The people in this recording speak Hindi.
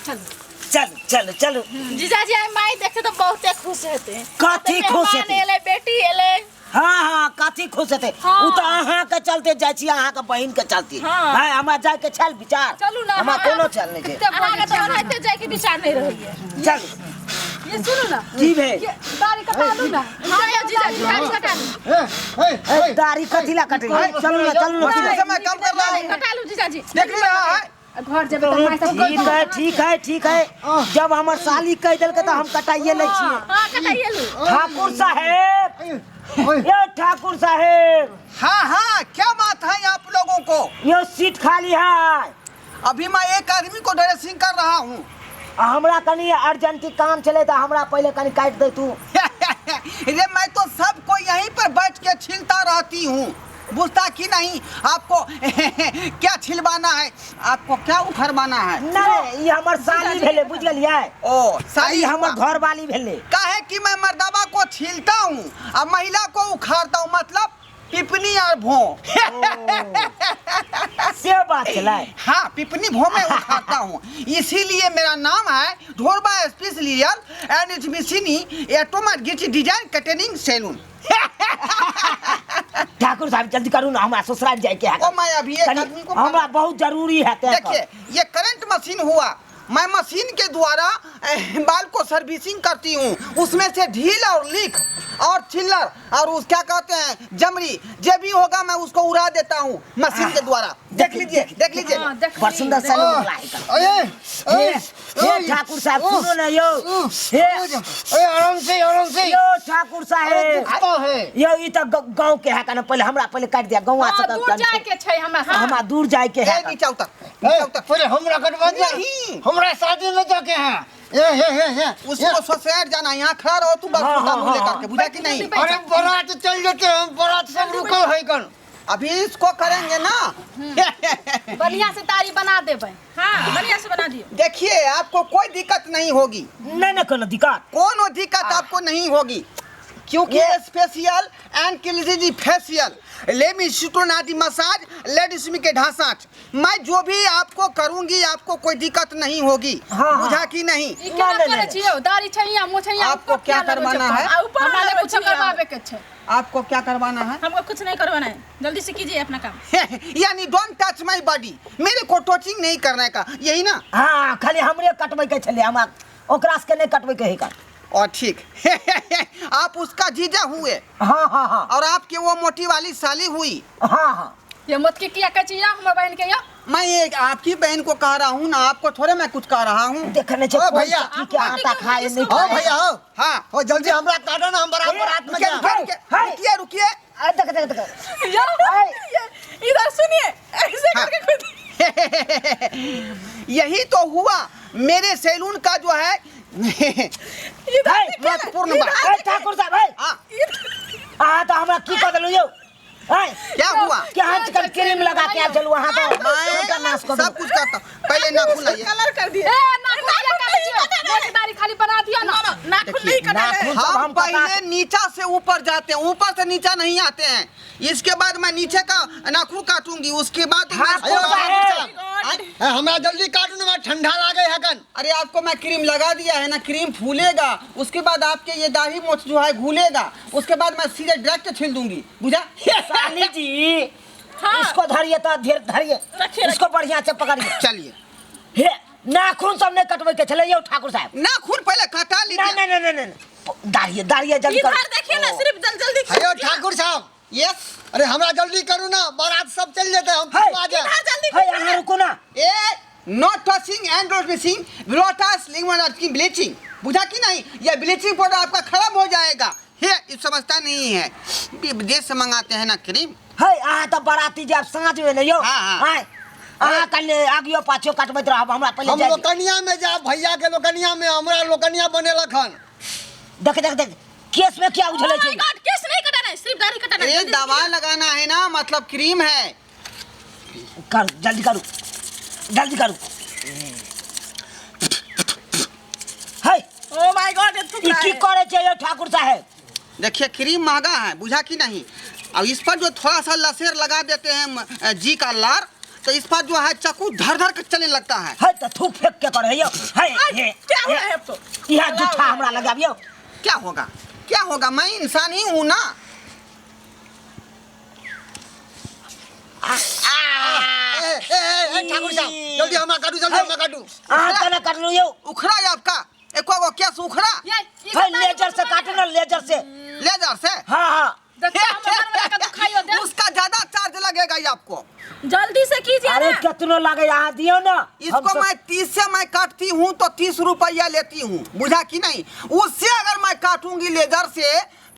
चलो चलो चलो जीजाजी आई माई देखे तो बहुत खुश होते हैं। कथी खुश होते एले बेटी एले। हाँ हाँ कथी खुश होते हाँ। उ तो अहाँ के चलते जाय छी अहाँ के बहिन के चलते हाँ। है हमरा जाय के छल विचार चलू ना हमरा कोनो चल नहीं छै अहाँ के तो ओनाहिते जाय के विचार नहीं रही है। चल ये सुनो ना की भे दाढ़ी कटा लूं ना। हां या जीजाजी दाढ़ी कटा लूं। दाढ़ी कथी ला कटे चलो ना समय कम कर रहा हूँ कटा लूं जीजाजी। देख रहा है घर जब तो माई सब ठीक है जब हमर साली कह देल के तो हम कटाइए ले छी। हां कटाइए लूं। ठाकुर साहेब ये ठाकुर साहेब हाँ हाँ क्या बात है आप लोगों को। ये सीट खाली है अभी मैं एक आदमी को ड्रेसिंग कर रहा हूँ। हमरा कनी अर्जेंटी काम चले तो हमरा पहले कनी काट दे तू। ये मैं तो सबको यहीं पर बैठ के छीलता रहती हूँ बुझता कि नहीं आपको क्या छिलवाना है आपको क्या उखड़वाना है। नहीं ये हमर साली भेले बुझ गेलिए ओ साली हमर घर वाली भेले काहे कि मैं मर्दबा को छीलता हूँ और महिला को उखाड़ता हूँ मतलब पिपनी और भों। से बात चला हाँ पिपनी भों में उखाड़ता हूँ इसीलिए मेरा नाम है ढोरबा स्पेशलियल एंड इट्स मिसिनी ऑटोमेटिक गिच डिजाइन कटिंग सैलून। ठाकुर साहब जल्दी करू ना हमरा ससुराल जाए के है। ओ मैं अभी एक आदमी को हमरा बहुत जरूरी है देखिए ये करंट मशीन हुआ मैं मशीन के द्वारा बाल को सर्विसिंग करती हूँ उसमें से ढील और लीक और चिल्लर और उस क्या कहते हैं जमरी जो भी होगा मैं उसको उड़ा देता हूँ मशीन के द्वारा। देख लीजिए बड़ सुंदर सैलून ये ठाकुर साहब सुनो ना यो आराम से यो ठाकुर साहब यो ई तो गांव के है का पहले हमरा पहले काट दिया गांव से दूर जाए के छै हमरा दूर जाए के है नीचे उतर पहले हमरा कटवा दिया नहीं हमरा शादी में जाके हैं ये उसको ससुराल जाना यहाँ खड़ा रहो तू बस मुंह लेकर के बुझा कि नहीं। अरे बारात चल जाते हम बारात सब रुकल है कल अभी इसको करेंगे ना। बढ़िया से तारी बना देबै। हां बढ़िया से बना दियो। देखिए आपको कोई दिक्कत नहीं होगी नहीं कोनो दिक्कत आपको नहीं होगी क्योंकि स्पेशल एंड क्लिजी फेशियल लेमी सुटोनादी मसाज लेडीज में के ढांसाट मैं जो भी आपको करूंगी आपको कोई दिक्कत नहीं होगी। बुझा कि नहीं। दाढ़ी छैया मोछैया आपको क्या करवाना है हमारे कुछ करवावे के छै। आपको क्या करवाना है हमको कुछ नहीं करवाना है जल्दी से कीजिए अपना काम। यानी डोंट टच माय बॉडी मेरे को टचिंग नहीं करने का यही ना। हाँ खाली हमरे कटबै के छले हम ओकरा से नहीं कटबै के है का और ठीक आप उसका जीजा हुए। हाँ और आपकी वो मोटी वाली साली हुई। हाँ ये मत के क्या कचिया हमर बहन के यो मैं ये आपकी बहन को कह रहा हूँ ना आपको थोड़े मैं कुछ कह रहा हूँ। देखने ओ भैया क्या आता खाए नहीं ओ भैया हो हाँ हो जल्दी हमरा काटो ना हम बारात में जा रुकिए देख इधर सुनिए ऐसे करके यही तो हुआ मेरे सैलून का जो है महत्वपूर्ण बात। ठाकुर साहब तो हमरा की कर देलु यो क्या हुआ क्या हाथ कर क्रीम लगा के चलो वहां तो मैं सब कुछ करता पहले नाखून लाइए कलर कर दिए। नाखून क्या कर दिए दाढ़ी खाली बना दिया ना नाखून नहीं कटाना। हम पहले नीचा से ऊपर जाते हैं ऊपर से नीचा नहीं आते हैं इसके बाद मैं नीचे का नाखून काटूंगी उसके बाद हमरा जल्दी काटू ना ठंडा लागे है कन। अरे आपको मैं क्रीम लगा दिया है ना क्रीम फूलेगा उसके बाद आपके ये दाढ़ी मोछ जो है घूलेगा उसके बाद मैं सीधे डायरेक्ट छील दूंगी बुझा। साली जी इसको धरिए तो धीरे धरिए इसको बढ़िया से पकड़िए चलिए हे नाखून सब नहीं कटवे के चले यो ठाकुर साहब नाखून पहले काटा लीजिए। नहीं दाढ़ी जल्दी कर इधर देखिए ना सिर्फ जल्दी हेलो ठाकुर साहब यस अरे हमरा जल्दी करू ना बारात सब चल जाते हम आ जाए जल्दी है यहाँ रुको ना a not touching and not missing ब्लोटास लिंगवन की ब्लीचिंग बुझा कि नहीं ये ब्लीचिंग पाउडर आपका खराब हो जाएगा। ये समझता नहीं है विदेश से मंगाते हैं ना क्रीम है आ तो बाराती जब सांझ में नहीं यो हाँ। आ कल आगियो पाछो कटबैत रहब हमरा पहले हम जाए लोकनिया में जा भैया के लोकनिया में हमरा लोकनिया बनेला खान देख केस में क्या उछले छे केस नहीं कटाना है सिर्फ दाढ़ी कटाना है। ये दवा लगाना है ना मतलब क्रीम है कर जल्दी करो है ओ माय गॉड ई की करे छे यो ठाकुर साहब। देखिए क्रीम महंगा है बुझा कि नहीं और इस पर जो थोड़ा सा लसेर लगा देते हैं जी का लार तो इस पर जो है चाकू धर धर के चलने लगता है। तो थूक फेंक के करे यो है ये क्या हुआ है अब तो? यह जूठा हमरा लगाबियो। क्या होगा, क्या होगा, मैं इंसान ही हूँ ना। ठाकुर साहब जल्दी हमारा काटू, जल्दी हमारा काटू। तना काट लो यो। उखड़ा है आपका एको क्या उखड़ा? है लेजर से काटो ना, लेजर से। लेजर से? हाँ उसका ज्यादा चार्ज लगेगा ये आपको। जल्दी से कीजिए। अरे कितनो लगे यहाँ दियो ना। इसको मैं 30 से मैं काटती हूँ तो 30 रुपया लेती हूँ, बुझा कि नहीं। उससे अगर मैं काटूंगी लेजर से